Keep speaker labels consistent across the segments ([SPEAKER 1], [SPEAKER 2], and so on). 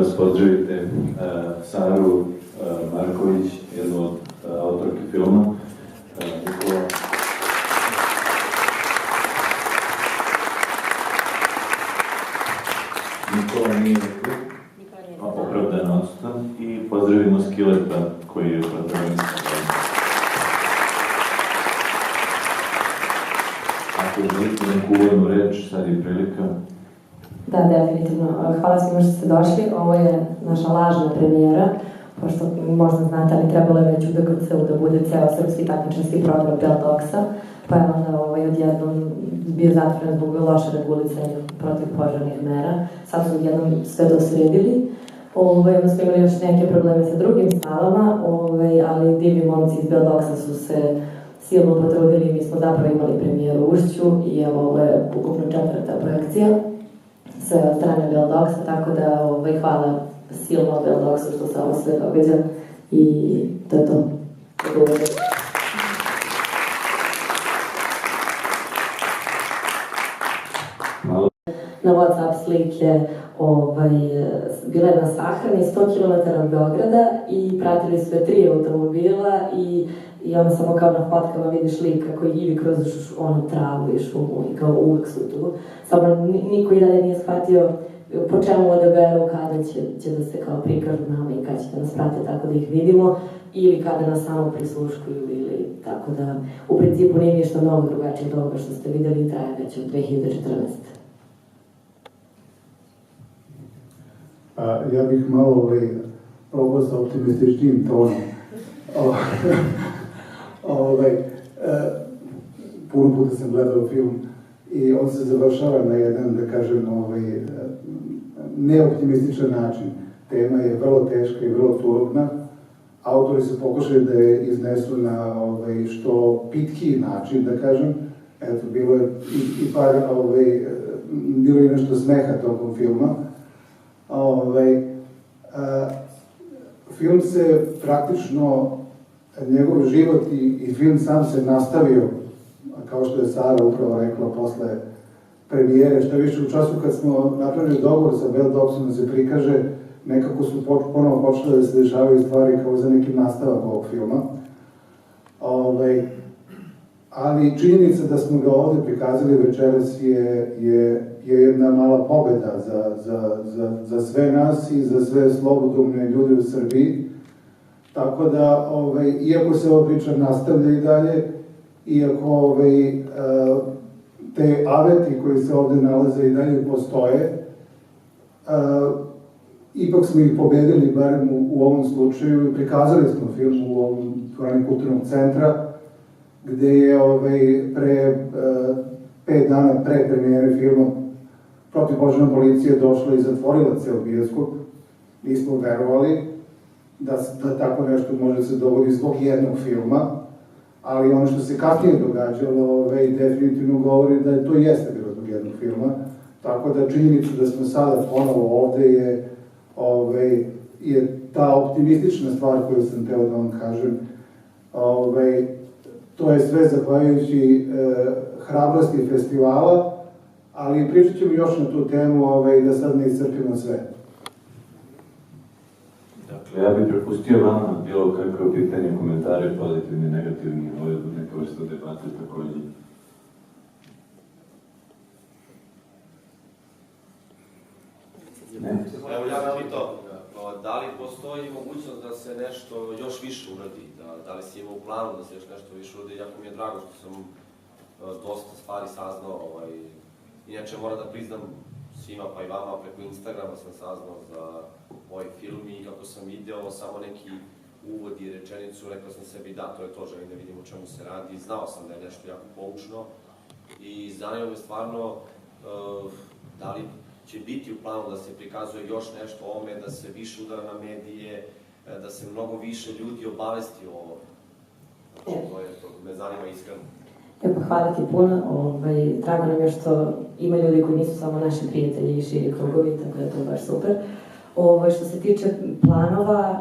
[SPEAKER 1] Pozdravite Saru Marković, jednu od autorke filma. Nikola nije opravdan odsutan i pozdravimo Skileta koji je protagonista. Ako želite neku uvodnu reč, sad je prilika.
[SPEAKER 2] Da, definitivno. Hvala svima što ste došli. Ovo je naša lažna premijera, pošto možda znate, ali trebalo je već u DKC-u da bude ceo srpski takmičarski program Beldoksa, pa je onda odjednom bio zatvoren zbog loše regulicanja protiv požarnih mera. Sad su odjednom sve to sredili. Onda smo imali još neke probleme sa drugim salama, ali divni momci iz Beldoksa su se silno potrudili i mi smo zapravo imali premijeru u Ušću i evo, ovo je ukupno 4. projekcija sve od strane Beldoksa, tako da hvala silno Beldoksu što se ovo sve događa i to je to. Na WhatsApp slike bila jedna sahrana 100 km od Beograda i pratili su 3 automobila i onda samo kao na fotkama vidiš lika koji ide kroz onu travu i šumu i kao uvek su tu. Samo niko i dalje nije shvatio po čemu odaberu kada će da se kao prikažu nama i kada će da nas prate tako da ih vidimo ili kada nas samo prisluškuju ili tako da u principu nije ništa mnogo drugačije od ovoga što ste videli i traje već od 2014.
[SPEAKER 3] Ja bih malo probao sa optimističnim tonom. Puno puta sam gledao film i on se završava na jedan, da kažem, neoptimističan način. Tema je vrlo teška i vrlo turobna. Autori su pokušali da je iznesu na što pitkiji način, da kažem. Eto, bilo je i par, bilo je nešto smeha tokom filma. Film se praktično, njegov život i film sam se nastavio, kao što je Sara upravo rekla, posle premijere, što više u času kad smo napravili dogovor sa Beldoksom da se prikaže, nekako su ponovo počele da se dešavaju stvari kao za nekim nastavak ovog filma. Ali činjenica da smo ga ovde prikazali večeras je jedna mala pobeda za sve nas i za sve slobodumne ljude u Srbiji. Tako da, iako se ova priča nastavlja i dalje, iako te aveti koji se ovde nalaze i dalje postoje, ipak smo ih pobedili, barem u ovom slučaju, i prikazali smo film u ovom dvorani Kulturnog centra, gde je pre 5 dana pre premijere filma protivpožarna policija došla i zatvorila ceo bioskop. Nismo verovali da tako nešto može se dogoditi zbog jednog filma, ali ono što se kasnije događalo definitivno govori da to jeste bilo zbog jednog filma. Tako da činjenica da smo sada ponovo ovde je ta optimistična stvar koju sam teo da vam kažem. To je sve zahvaljujući hrabrosti festivala, ali pričat ćemo još na tu temu da sad ne iscrpimo sve.
[SPEAKER 1] Dakle, ja bih prepustio vama bilo kakve pitanje, komentare, pozitivni, negativni, neka vrsta debate takođe.
[SPEAKER 4] Evo ja bih pitao, da li postoji mogućnost da se nešto još više uradi, da li si imao u planu da se još nešto više uradi, jako mi je drago što sam dosta stvari saznao, inače moram da priznam svima pa i vama, preko Instagrama sam saznao za ovaj film i kako sam video samo neki uvod i rečenicu, rekao sam sebi da, to je to, želim da vidim o čemu se radi, znao sam da je nešto jako poučno i zanima me stvarno da li će biti u planu da se prikazuje još nešto o ome, da se više udara na medije, da se mnogo više ljudi obavesti o ovo. To me zanima iskreno.
[SPEAKER 2] Hvala ti puno. Drago nam je što ima ljudi koji nisu samo naši prijatelji i širi krugovi, tako da je to baš super. Što se tiče planova,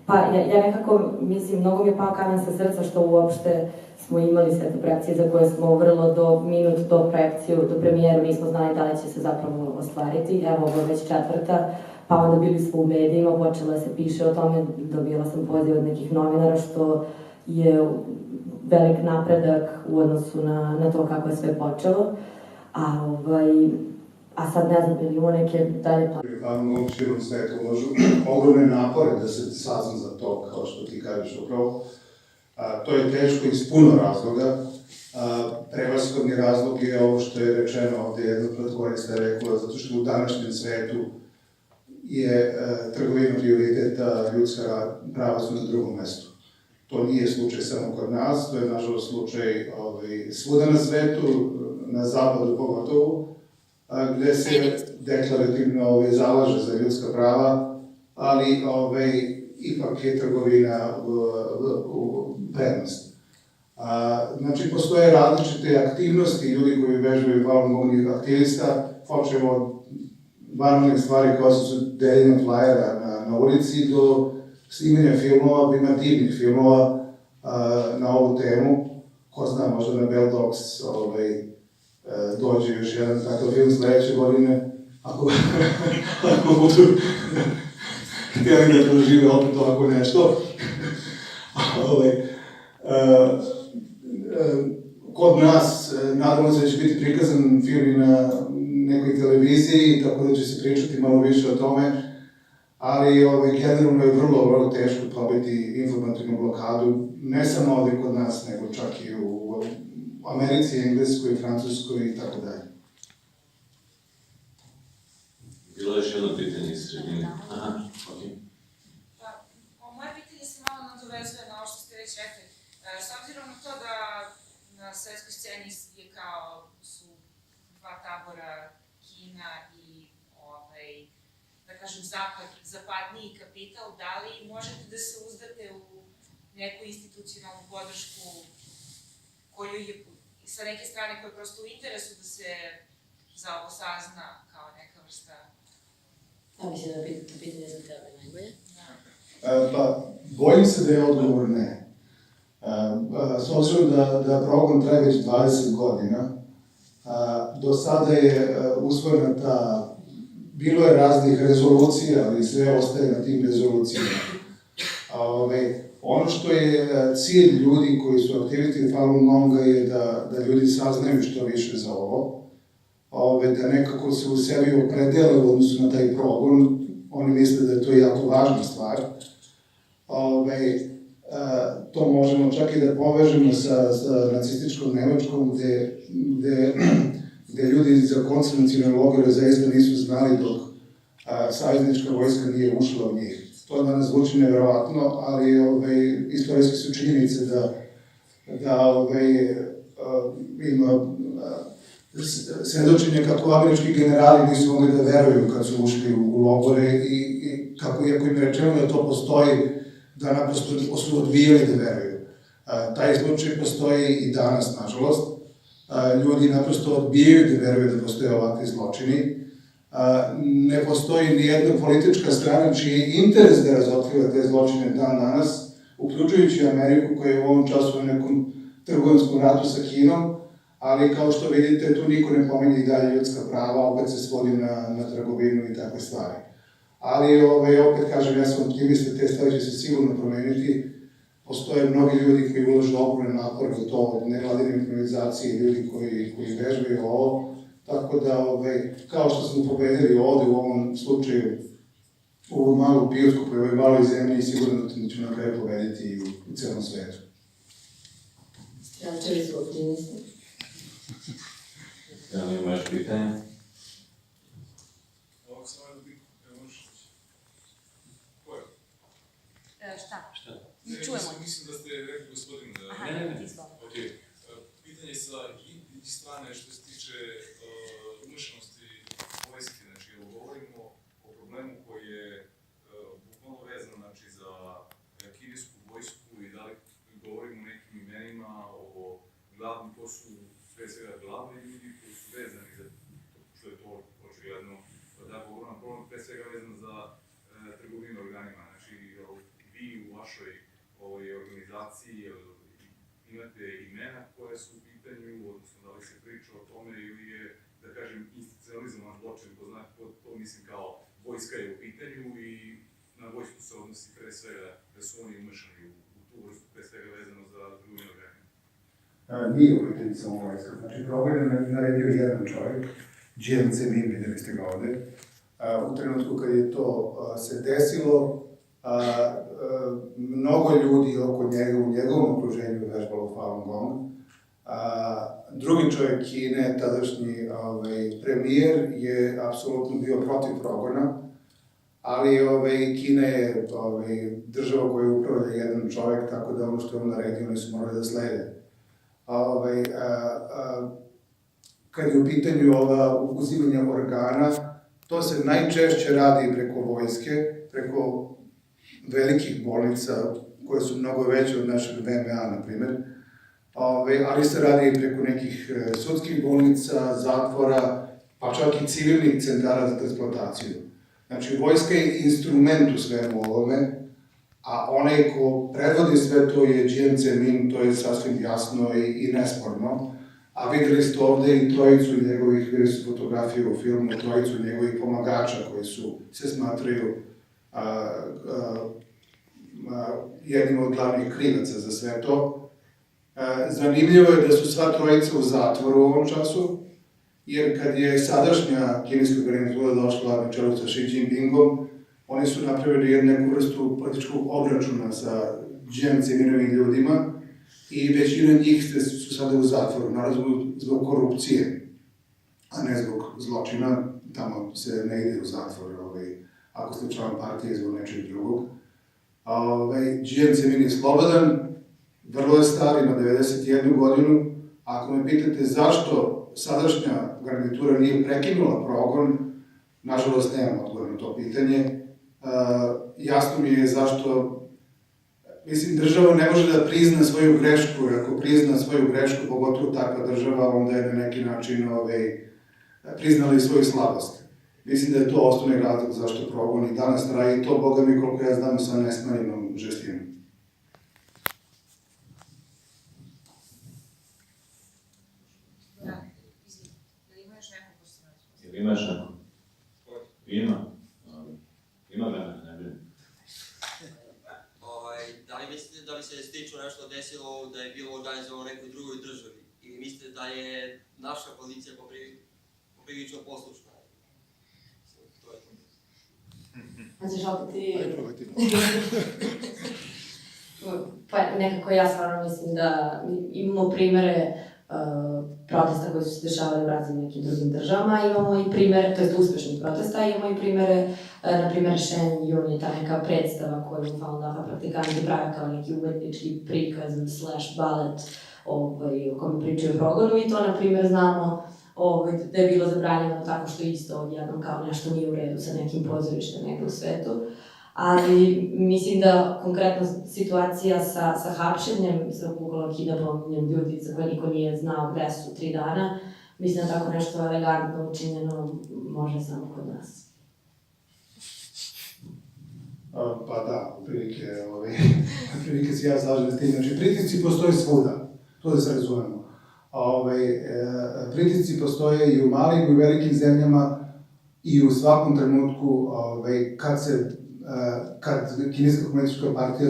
[SPEAKER 2] pa ja nekako mislim, mnogo mi je pao kamen sa srca što uopšte smo imali sve te projekcije za koje smo vrlo do minut do projekciju, do premijeru nismo znali da li će se zapravo ostvariti. Evo, ovo je već 4. pa onda bili smo u medijima, počela da se piše o tome, dobila sam poziv od nekih novinara, što je velik napredak u odnosu na to kako je sve počelo. A sad ne znam, ili imamo neke dalje plane.
[SPEAKER 3] U širom svetu ulažu ogromne napore da se sazna za to, kao što ti kažeš upravo. To je teško iz puno razloga. Prevashodni razlog je ovo što je rečeno ovde, jedna platformista je rekla, zato što u današnjem svetu je trgovina prioriteta, ljudska prava su na drugom mestu. To nije slučaj samo kod nas, to je nažalost slučaj svuda na svetu, na zapadu pogotovo, gde se deklarativno zalaže za ljudska prava, ali ipak je trgovina u prednosti. Znači, postoje različite aktivnosti, ljudi koji vežbaju Falun Gong aktivista, počeo od banalnih stvari kao su deljenja flajera na ulici do snimanja filmova, primativnih filmova na ovu temu. Ko zna, možda na Bell Dogs dođe još jedan takav film sledeće godine, ako budu htjeli da dožive opet ovako nešto. Kod nas, nadamo se da će biti prikazan film i na nekoj televiziji, tako da će se pričati malo više o tome, ali generalno je vrlo teško probiti informativnu blokadu, ne samo ovde kod nas, nego čak i u Americi, Engleskoj, Francuskoj i tako dalje.
[SPEAKER 1] Bilo je još jedno pitanje iz sredine. Aha, okej.
[SPEAKER 5] Moje pitanje se malo nadovezuje na ovo što ste već rekli. S obzirom na to da na svetskoj sceni je kao su dva tabora, Kina i da kažem zapadniji kapital, da li možete da se uzdate u neku institucionalnu podršku koju je sa neke strane koja je prosto u interesu da se za ovo sazna kao neka vrsta?
[SPEAKER 2] Mislim da je to pitanje za tebe najbolje.
[SPEAKER 3] Pa, bojim se da je odgovor ne. S obzirom da program traje već 20 godina, do sada je usvojena bilo je raznih rezolucija, ali sve ostaje na tim rezolucijama. Ono što je cilj ljudi koji su aktivisti Falun Gonga je da ljudi saznaju što više za ovo, da nekako se u sebi opredele u odnosu na taj progon. Oni misle da je to jako važna stvar. To možemo čak i da povežemo sa nacističkom Nemačkom, gde ljudi za koncentracione logore zaista nisu znali dok saveznička vojska nije ušla u njih. To danas zvuči nevjerovatno, ali istorijske su činjenice da ima svedočenje kako američki generali nisu mogli da veruju kad su ušli u logore i kako, iako im je rečeno da to postoji, da naprosto su odbijali da veruju. Taj slučaj postoji i danas, nažalost. Ljudi naprosto odbijaju da veruju da postoje ovakvi zločini. Ne postoji ni jedna politička strana čiji je interes da razotkriva te zločine dan danas, uključujući Ameriku koja je u ovom času u nekom trgovinskom ratu sa Kinom, ali kao što vidite, tu niko ne pominje i dalje ljudska prava, opet se svodi na trgovinu i takve stvari. Ali, opet kažem, ja sam optimista, te stvari će se sigurno promeniti. Postoje mnogi ljudi koji ulažu ogromne napore u to, od nevladine organizacije, ljudi koji vežbaju ovo. Tako da, kao što smo pobedili ovde u ovom slučaju, u ovom malu bioskopu i ovoj maloj zemlji, sigurno da ćemo na kraju pobediti i u celom svetu.
[SPEAKER 2] Strančevi su optimisti.
[SPEAKER 1] Da li imaš pitanje?
[SPEAKER 6] Ovako sam ovaj bih, možeš reći. Ko je?
[SPEAKER 5] Šta?
[SPEAKER 6] Ne
[SPEAKER 5] čujemo.
[SPEAKER 6] Mislim da ste rekli gospodinu da...
[SPEAKER 5] Aha, ne.
[SPEAKER 6] Ok. Pitanje sa i strane što se tiče umešanosti vojske, znači, govorimo o problemu koji je bukvalno vezan, znači, za kinesku vojsku i da li govorimo o nekim imenima, to su pre svega glavni ljudi koji su vezani za, što je to očigledno, tako ogroman problem, pre svega vezan za trgovinu organima, znači, vi u vašoj organizaciji imate imena koje su u pitanju, odnosno da li se priča o tome ili je, da kažem, institucionalizovan zločin, to mislim kao vojska je u pitanju i na vojsku se odnosi pre svega da su oni umešani u tu vrstu, pre svega vezano za trgovinu organima.
[SPEAKER 3] Nije u pitanju samo vojska. Znači, progon je naredio jedan čovjek, Jiang Zemin, vidjeli ste ga ovde. U trenutku kad je to se desilo, mnogo ljudi oko njega, u njegovom okruženju je vežbalo Falun Gong. Drugi čovjek Kine, tadašnji premijer, je apsolutno bio protiv progona, ali Kina je država koju upravlja jedan čovjek, tako da ono što je on naredio, oni su morali da slede. Kad je u pitanju uzimanja organa, to se najčešće radi preko vojske, preko velikih bolnica, koje su mnogo veće od našeg VMA, na primjer, ali se radi i preko nekih sudskih bolnica, zatvora, pa čak i civilnih centara za transplataciju. Znači, vojska je instrument u svemu ovome, a onaj ko predvodi sve to je Jiang Zemin, to je sasvim jasno i nesporno. A videli ste ovde i trojicu njegovih, videli su fotografije u filmu, trojicu njegovih pomagača koji se smatraju jednim od glavnih krivaca za sve to. Zanimljivo je da su sva trojica u zatvoru u ovom času, jer kad je sadašnja kineska garnitura došla na čelu sa Xi Jinpingom, oni su napravili neku vrstu političkog obračuna sa Jiang Zeminovim ljudima i većina njih su sada u zatvoru, naravno zbog korupcije, a ne zbog zločina. Tamo se ne ide u zatvor, ako ste član partije zbog nečeg drugog. Jiang Zemin je slobodan, vrlo je star, ima 91 godinu. Ako me pitate zašto sadašnja garnitura nije prekinula progon, nažalost nemam odgovor na to pitanje. Jasno mi je zašto, mislim, država ne može da prizna svoju grešku, jer ako prizna svoju grešku, pogotovo takva država, onda je na neki način priznala i svoju slabost. Mislim da je to osnovni razlog zašto progon i danas traje i to, boga mi, koliko ja znam, sa nesmanjenom žestinom.
[SPEAKER 1] Imaš neko? Ima vremena, ne brinem.
[SPEAKER 7] Da li mislite da li se slično nešto desilo da je bilo organizovano u nekoj drugoj državi? Ili mislite da je naša policija poprilično poslušna? To je to.
[SPEAKER 2] Znači, opet ti... Pa nekako ja stvarno mislim da imamo primere protesta koji su se dešavali u raznim nekim drugim državama, imamo i primere, to je uspešnih protesta, imamo i primere, na primjer Shen Yun je ta neka predstava koju Falun Dafa praktikanti prave kao neki umetnički prikaz / balet o kome pričaju o progonu i to, na primjer, znamo da je bilo zabranjeno tako što isto odjednom kao nešto nije u redu sa nekim pozorištem negde u svetu. Ali mislim da konkretno situacija sa hapšenjem, sa bukvalno kidnapovanjem ljudi za koje niko nije znao gde su 3 dana, mislim da tako nešto elegantno učinjeno može samo kod nas.
[SPEAKER 3] Pa da, prilike se ja slažem s tim. Znači, pritisci postoje svuda, to da se razumemo. Pritisci postoje i u malim i u velikim zemljama i u svakom trenutku kad Kineska komunistička partija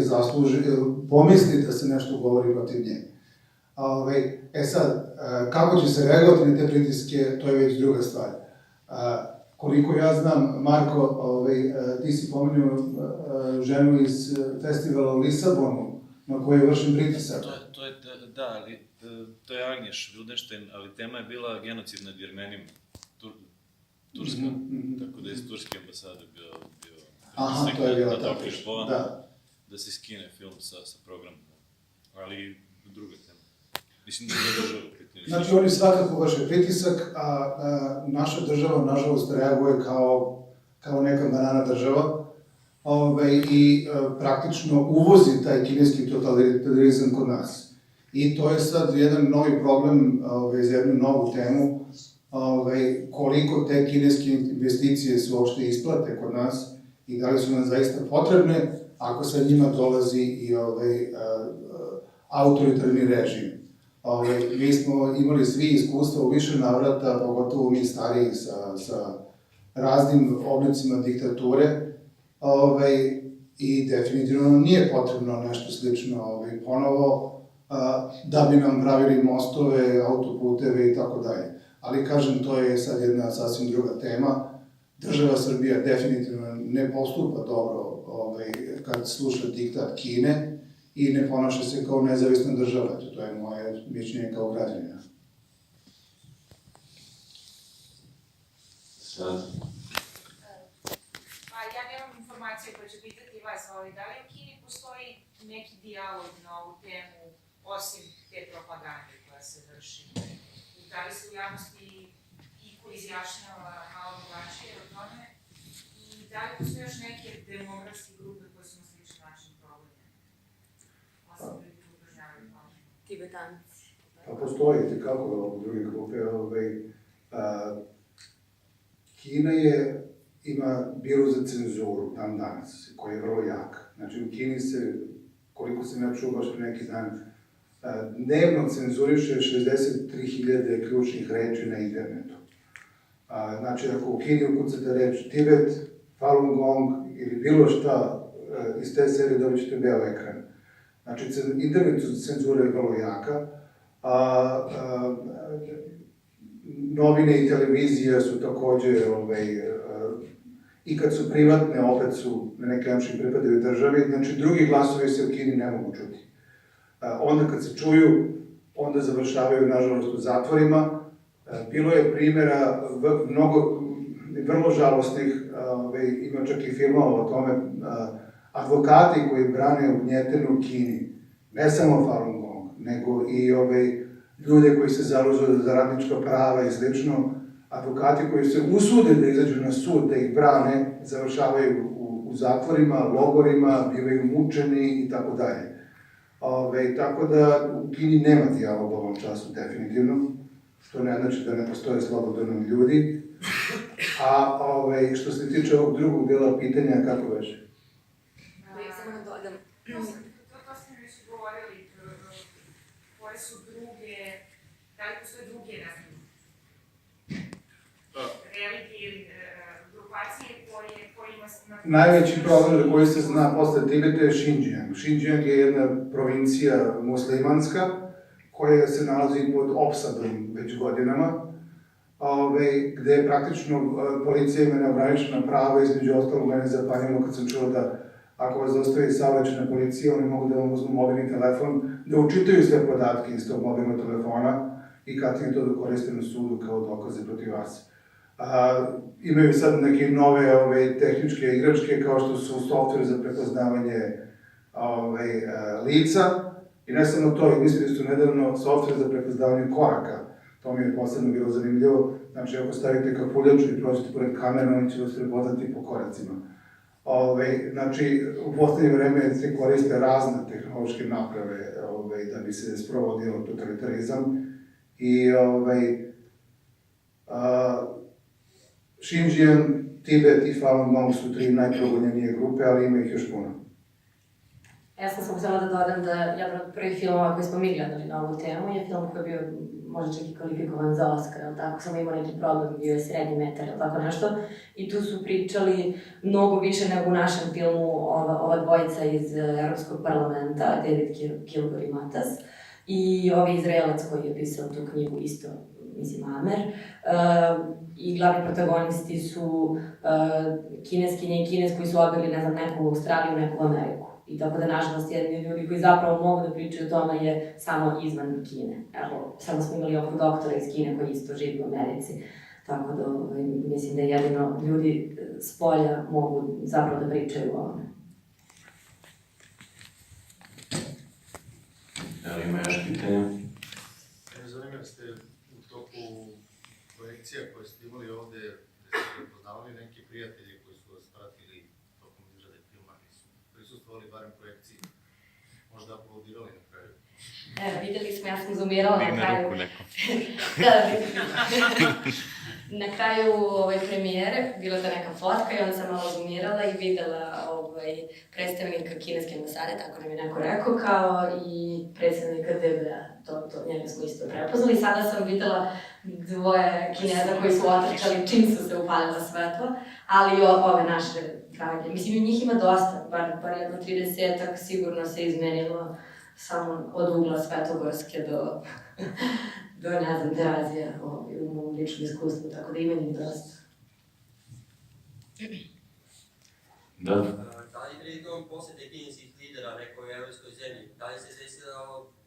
[SPEAKER 3] pomisli da se nešto govori protiv nje. Sad, kako će se reagovati na te pritiske, to je već druga stvar. Koliko ja znam, Marko, ti si pomenuo ženu iz festivala u Lisabonu, na kojoj je vršen pritisak.
[SPEAKER 8] Da, ali to je Agnješ Rudenštajn, ali tema je bila genocid nad Jermenima, Turska, tako da je iz turske ambasade bio
[SPEAKER 3] aha, to je bila ta
[SPEAKER 8] priča, da se skine film sa programa, ali druga tema. Mislim da je država pitanje.
[SPEAKER 3] Znači, oni svakako vrše pritisak, a naša država, nažalost, reaguje kao neka banana država i praktično uvozi taj kineski totalitarizam kod nas. I to je sad jedan novi problem za jednu novu temu, koliko te kineske investicije su uopšte isplate kod nas i da li su nam zaista potrebne ako sa njima dolazi i autoritarni režim. Mi smo imali svi iskustva u više navrata, pogotovo mi stariji sa raznim oblicima diktature, i definitivno nam nije potrebno nešto slično ponovo, da bi nam pravili mostove, autoputeve i tako dalje. Ali, kažem, to je sad jedna sasvim druga tema. Država Srbija definitivno ne postupa dobro kad sluša diktat Kine i ne ponaša se kao nezavisna država. To je moje mišljenje kao građanina.
[SPEAKER 1] Sad.
[SPEAKER 5] Pa ja nemam informacije koje ću pitati vas, ali da li u Kini postoji neki dijalog na ovu temu, osim te propagande koja se vrši? Da li se u javnosti iko izjašnjava malo drugačije o tome? I da li postoje još neke demografske grupe koje su na sličan način problemne? Osim da tu upražnjavaju pažnju.
[SPEAKER 2] Tibetanci.
[SPEAKER 3] Pa postoji kako druge grupe. Kina ima biro za cenzuru dan danas, koji je vrlo jak. Znači u Kini se, koliko sam ja čuo baš pre neki dan, dnevno cenzuriše 63.000 ključnih reči na internetu. Znači ako u Kini ukucate reč Tibet, Falun Gong ili bilo šta iz te serije dobit ćete beo ekran. Znači internet cenzura je vrlo jaka. Novine i televizija su takođe, i kad su privatne, opet su na neki način pripadaju državi, znači drugi glasovi se u Kini ne mogu čuti. Onda kad se čuju, onda završavaju, nažalost, u zatvorima. Bilo je primjera vrlo žalostnih, ima čak i filmova o tome, advokati koji brane ugnjetenu u Kini, ne samo Falun Gong, nego i ljude koji se zalažu za radnička prava i slično, advokati koji se usude da izađu na sud, da ih brane, završavaju u zatvorima, logorima, bivaju mučeni i tako dalje. Tako da u Kini nema dijaloga u ovom času, definitivno, što ne znači da ne postoje slobodni ljudi. A što se tiče ovog drugog dela pitanja, kako veže?
[SPEAKER 2] Samo da dodam.
[SPEAKER 5] To ste mi već govorili, koje su druge, da li postoje druge, ne znam, religije ili grupacije kojima...
[SPEAKER 3] Najveći problem za koji se zna posle Tibeta je Xinjiang. Xinjiang je jedna provincija muslimanska koja se nalazi pod opsadom već godinama, gde praktično policija ima neograničena prava, između ostalog mene zapanjilo kad sam čuo da ako vas dostavi saobraćajna policija, oni mogu da vam uzmu mobilni telefon, da učitaju sve podatke iz tog mobilnog telefona i kasnije to da koriste na sudu kao dokaze protiv vas. Imaju sad neke nove tehničke igračke kao što su softver za prepoznavanje lica i ne samo to, izmislili su nedavno softver za prepoznavanje koraka. To mi je posebno bilo zanimljivo. Znači, ako stavite kapuljaču i prođete pored kamera, oni će vas prepoznati po koracima. Znači, u poslednje vreme se koriste razne tehnološke naprave da bi se sprovodio totalitarizam i Xinjiang, Tibet i Falun Gong su 3 najprogonjenije grupe, ali ima ih još puno.
[SPEAKER 2] Ja sam samo htjela da dodam da jedan od prvih filmova koji smo mi gledali na ovu temu je film koji je bio možda čak i kvalifikovan za Oscar, ali tako, samo imao neki problem, bio je srednji metar, ili tako nešto. I tu su pričali mnogo više nego u našem filmu ova dvojica iz Evropskog parlamenta, David Kilgore i Matas, i Izraelac koji je pisao tu knjigu isto, mislim, Amer. I glavni protagonisti su Kineskinje i Kines koji su odbili, ne znam, neku u Australiju, neku u Ameriku. I tako da, nažalost, jedni ljudi koji zapravo mogu da pričaju o tome je samo izvan Kine. Evo, samo smo imali ovog doktora iz Kine koji isto živi u Americi. Tako da, mislim da jedino ljudi s polja mogu zapravo da pričaju o ovome.
[SPEAKER 1] Da li ima još pitanja?
[SPEAKER 9] Zanimljivo ste u toku projekcija koje ste imali ovde, gde ste prepoznavali neki prijatelji koji su vas pratili tokom izrade filma, nisu prisustvovali barem projekciji, možda aplaudirali na kraju.
[SPEAKER 2] Videli smo, ja sam zoomirala na kraju. Na kraju premijere, bila je neka fotka i onda sam malo zoomirala i videla predstavnika kineske ambasade, tako nam je neko rekao, kao i predstavnika DB-a. Njega smo isto prepoznali. Sada sam videla dvoje Kineza koji su otrčali čim su se upalila svetla, ali i ove naše drage. Mislim, njih ima dosta, bar jedno 30-ak sigurno se izmenilo samo od ugla Svetogorske do ne znam, Terazija u mom ličnom iskustvu, tako da ima njih dosta.
[SPEAKER 1] Da.
[SPEAKER 7] Da li prilikom posete kineskih lidera nekoj evropskoj zemlji, da li se desila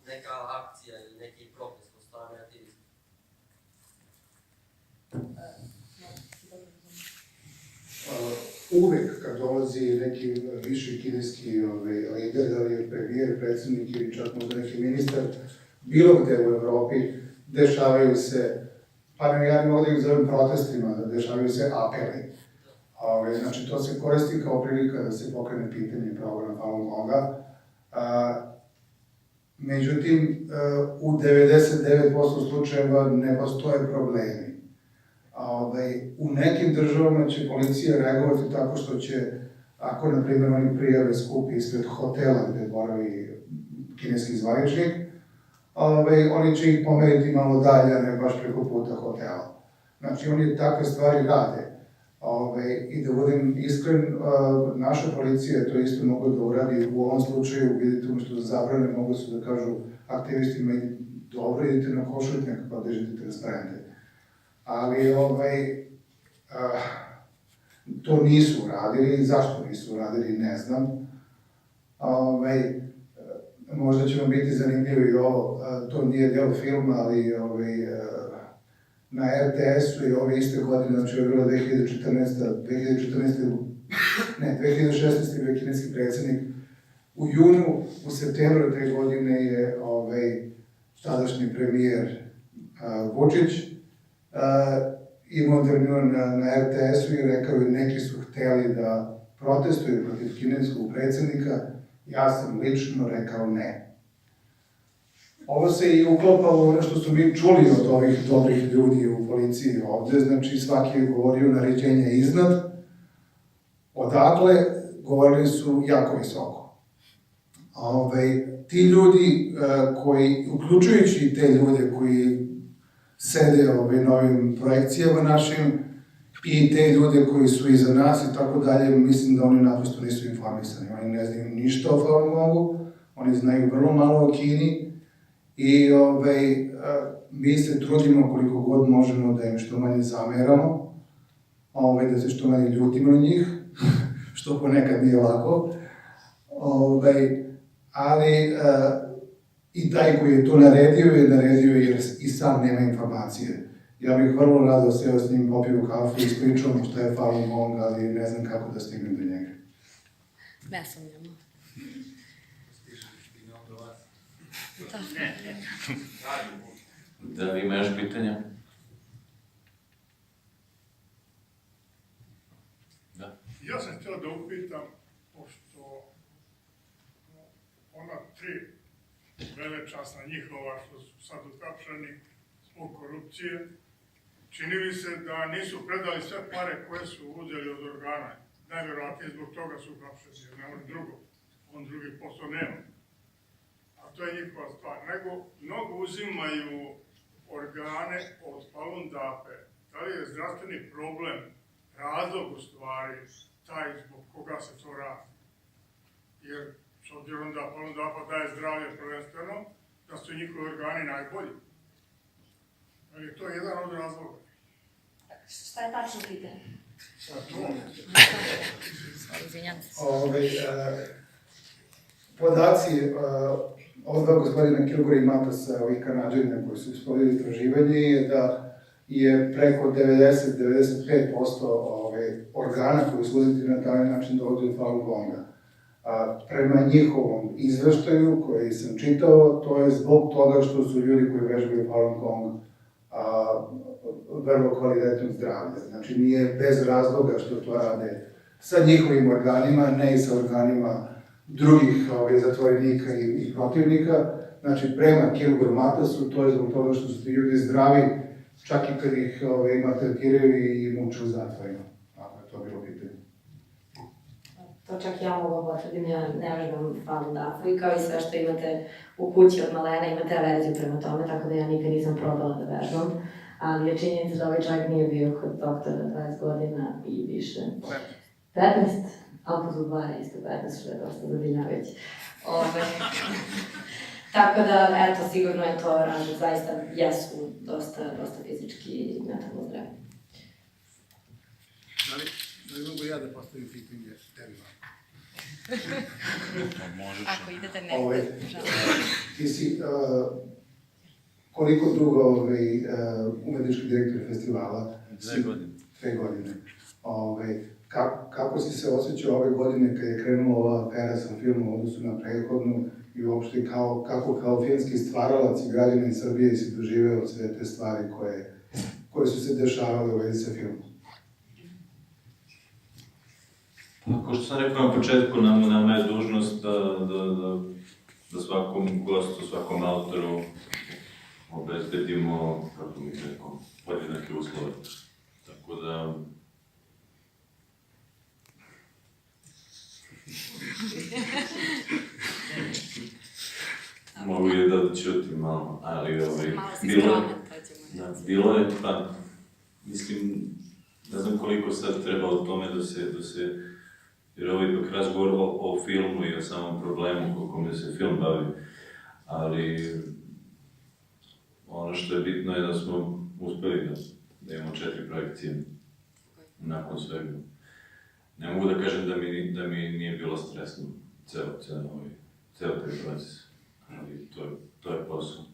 [SPEAKER 7] neka akcija ili neki protest od strane aktivista?
[SPEAKER 3] Uvek kad dolazi neki viši kineski lider, da li je premijer, predsjednik ili čak možda neki ministar, bilo gde u Evropi, dešavaju se, pa ja ne mogu da ih zovem protestima, dešavaju se apeli. Znači, to se koristi kao prilika da se pokrene pitanje programa Falun Gonga. Međutim, u 99% slučajeva ne postoje problemi. U nekim državama će policija reagovati tako što će, ako, na primjer, oni prijave skup ispred hotela gde boravi kineski zvaničnik, oni će ih pomeriti malo dalje, a ne baš preko puta hotela. Znači, oni takve stvari rade. I da budem iskren, naša policija to isto mogu da uradi u ovom slučaju, vidite umesto da zabrane, mogu su da kažu aktivistima dobro, idite na Košutnjak pa držite transparente. Ali to nisu uradili, zašto nisu uradili ne znam. Možda će vam biti zanimljivo i ovo, to nije deo filma, ali na RTS-u je ove iste godine, znači je bilo 2016. bio kineski predsjednik. U junu, u septembru te godine je tadašnji premijer Vučić imao intervju na RTS-u i rekao je neki su hteli da protestuju protiv kineskog predsjednika, ja sam lično rekao ne. Ovo se i uklopalo u ono što su mi čuli od ovih dobrih ljudi u policiji ovde, znači svaki je govorio naređenje iznad, odakle govorili su jako visoko. Ti ljudi koji, uključujući te ljude koji sede na ovim projekcijama našim i te ljude koji su iza nas i tako dalje, mislim da oni naprosto nisu informisani. Oni ne znaju ništa o Falun Gongu, oni znaju vrlo malo o Kini i mi se trudimo koliko god možemo da im što manje zameramo, da se što manje ljutimo na njih, što ponekad nije lako, ali i taj koji je to naredio jer i sam nema informacije. Ja bih vrlo rado seo s njim, popio kafu i ispričao šta je Falun Gong, ali ne znam kako da stignem do njega.
[SPEAKER 2] Ne sumnjamo.
[SPEAKER 1] Da li ima još pitanja? Da.
[SPEAKER 10] Ja sam htio da upitam, pošto ona 3 velečasna njihova što su sad utapšani zbog korupcije, čini mi se da nisu predali sve pare koje su uzeli od organa. Najvjerojatnije zbog toga su utapšeni, jer nema drugo. On drugi posao nema. A to je njihova stvar. Nego mnogo uzimaju organe od Falun Dape. Da li je zdravstveni problem, razlog u stvari, taj zbog koga se to radi? Jer s obzirom da Falun Dapa daje zdravlje prvenstveno, da su njihovi organi najbolji. Ali je to jedan od razloga.
[SPEAKER 2] Šta je tačno pitanje?
[SPEAKER 3] Podaci od dva gospodina Kilgora i Matasa, ovih Kanadžana koji su ispovedili istraživanje, je da je preko 90-95% organa koji su uzeti na taj način dolazi od Falun Gonga. Prema njihovom izveštaju koji sam čitao, to je zbog toga što su ljudi koji vežbaju Falun Gong vrlo kvalitetnog zdravlja. Znači nije bez razloga što to rade sa njihovim organima, ne i sa organima drugih zatvorenika i protivnika. Znači prema Kilgoru Matasu, to je zbog toga što su ti ljudi zdravi, čak i kad ih maltretiraju i muče u zatvorima. Ako je to bilo pitanje.
[SPEAKER 2] To čak ja mogu potvrdim, ja ne vežbam Falun Dafu i kao i sve što imate u kući od malena, imate averziju prema tome, tako da ja nikad nisam probala da vežbam. Ali je činjenica da ovaj čovjek nije bio kod doktora 20 godina i više. 15? Ali kod zubara isto 15, što je dosta zabrinjavajuće. Tako da, eto, sigurno je to razlog, zaista jesu dosta fizički i mentalno zdravi.
[SPEAKER 3] Da li mogu ja da postavim pitanje tebi?
[SPEAKER 8] Možeš.
[SPEAKER 11] Ako idete negde,
[SPEAKER 3] Ti si koliko dugo umetnički direktor festivala?
[SPEAKER 8] 2 godine.
[SPEAKER 3] 2 godine. Kako si se osjećao ove godine kad je krenula ova afera sa filmom u odnosu na prethodnu i uopšte kako kao filmski stvaralac i građanin Srbije si doživeo sve te stvari koje su se dešavale u vezi sa filmom?
[SPEAKER 1] Kao što sam rekao na početku, nama je dužnost da svakom gostu, svakom autoru obezbedimo, kako mi rekao, podjednake uslove. Tako da... Mogu je da ćutim malo, ali bilo je, pa, mislim, ne znam koliko sad treba o tome da se jer ovo je ipak razgovor o filmu i o samom problemu o kome se film bavi, ali ono što je bitno je da smo uspeli da imamo 4 projekcije nakon svega. Ne mogu da kažem da mi nije bilo stresno ceo taj proces, ali to je posao.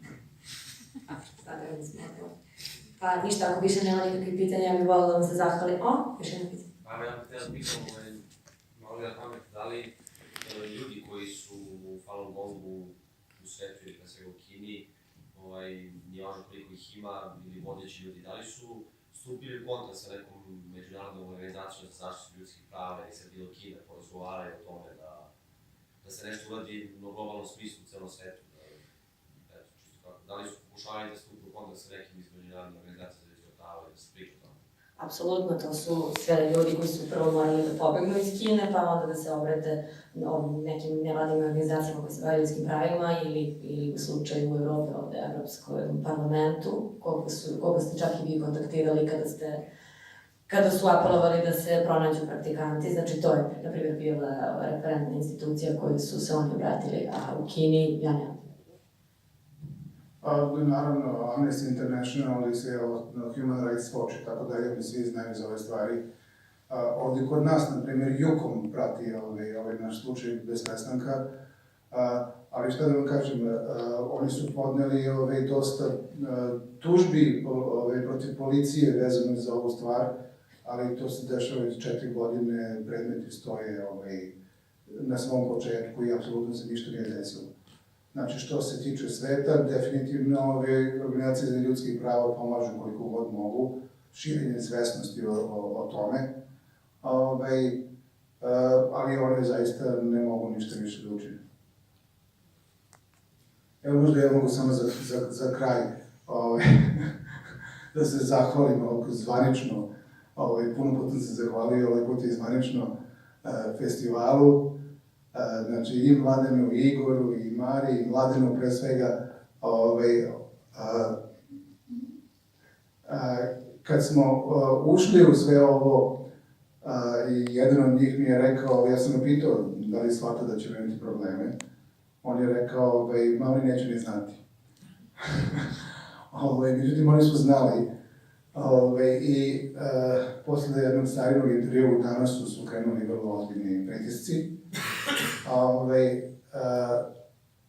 [SPEAKER 2] Pa ništa, ako više nema nikakvih pitanja, ja bih volila da vam se zahvalim. Još jedno pitanje.
[SPEAKER 4] Pa ja bih htio da pitam, malo na pamet, da li ljudi koji su u Falun Gongu u svetu ili kad se u Kini, nije važno koliko ih ima ili vodeći ljudi, da li su stupili u kontakt sa nekom međunarodnom organizacijom za zaštitu ljudskih prava ili sa bilo Kina, porazgovaraju o tome da se nešto uradi u globalnom smislu u celom svetu. Da li su pokušavali da stupu u kontakt sa nekim iz međunarodne organizacije za ljudska prava ili da se priča o tome?
[SPEAKER 2] Apsolutno, to su sve ljudi koji su prvo morali da pobegnu iz Kine, pa onda da se obrate nekim nevladinim organizacijama koji se bavaju ljudskim pravima ili u slučaju u Evrope, ovde u Evropskom parlamentu, koga ste čak i vi kontaktirali kada su apelovali da se pronađu praktikanti. Znači, to je, na primjer, bila referentna institucija koju su se oni obratili, a u Kini ja nemam.
[SPEAKER 3] Naravno, Amnesty International i sve Human Rights Watch, tako dalje, mi svi znaju za ove stvari. Ovdje kod nas, na primjer, Jukom prati ovaj naš slučaj bez prestanka, ali šta da vam kažem, oni su podneli dosta tužbi protiv policije vezano za ovu stvar, ali to se dešava već 4 godine, predmeti stoje na svom početku i apsolutno se ništa nije desilo. Znači, što se tiče sveta, definitivno ove organizacije za ljudskih prava pomažu koliko god mogu, širenje svesnosti o tome, ali one zaista ne mogu ništa više da učine. Evo, možda ja mogu samo za kraj da se zahvalim zvanično, puno puta se zahvalio, ovaj put i zvanično festivalu, znači i Mladenu, i Igoru, i Mari, i Mladenu pre svega, kad smo ušli u sve ovo, i jedan od njih mi je rekao, ja sam ga pitao da li shvata da će imati probleme, on je rekao, ma oni neće ni znati. Međutim, oni su znali, i posle jednog starijnog intervjua u Danasu su krenuli vrlo ozbiljni pritisci.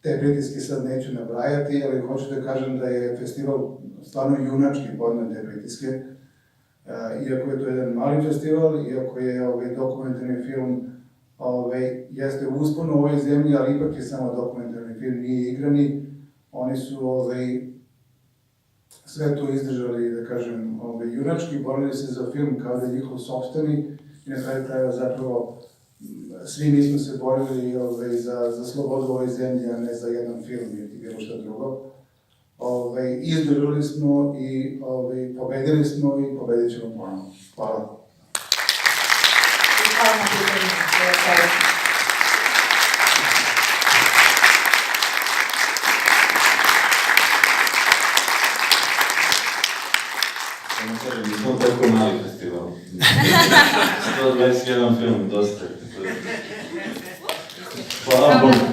[SPEAKER 3] Te pritiske sad neću nabrajati, ali hoću da kažem da je festival stvarno junački podneo te pritiske. Iako je to jedan mali festival, iako je dokumentarni film jeste uspon u ovoj zemlji, ali ipak je samo dokumentarni film, nije igrani. Oni su sve to izdržali, da kažem, junački, borili se za film kao da je njihov sopstveni i na kraju krajeva zapravo svi mi smo se borili za slobodu u ovoj zemlji, a ne za jedan film ili bilo šta drugo. Izdržali smo i pobedili smo i pobedit ćemo ponovno. Hvala.
[SPEAKER 2] Hvala na pitanju.
[SPEAKER 1] Samo kažem, nismo tako mali festival. 121 film, dosta. Hvala Bogu.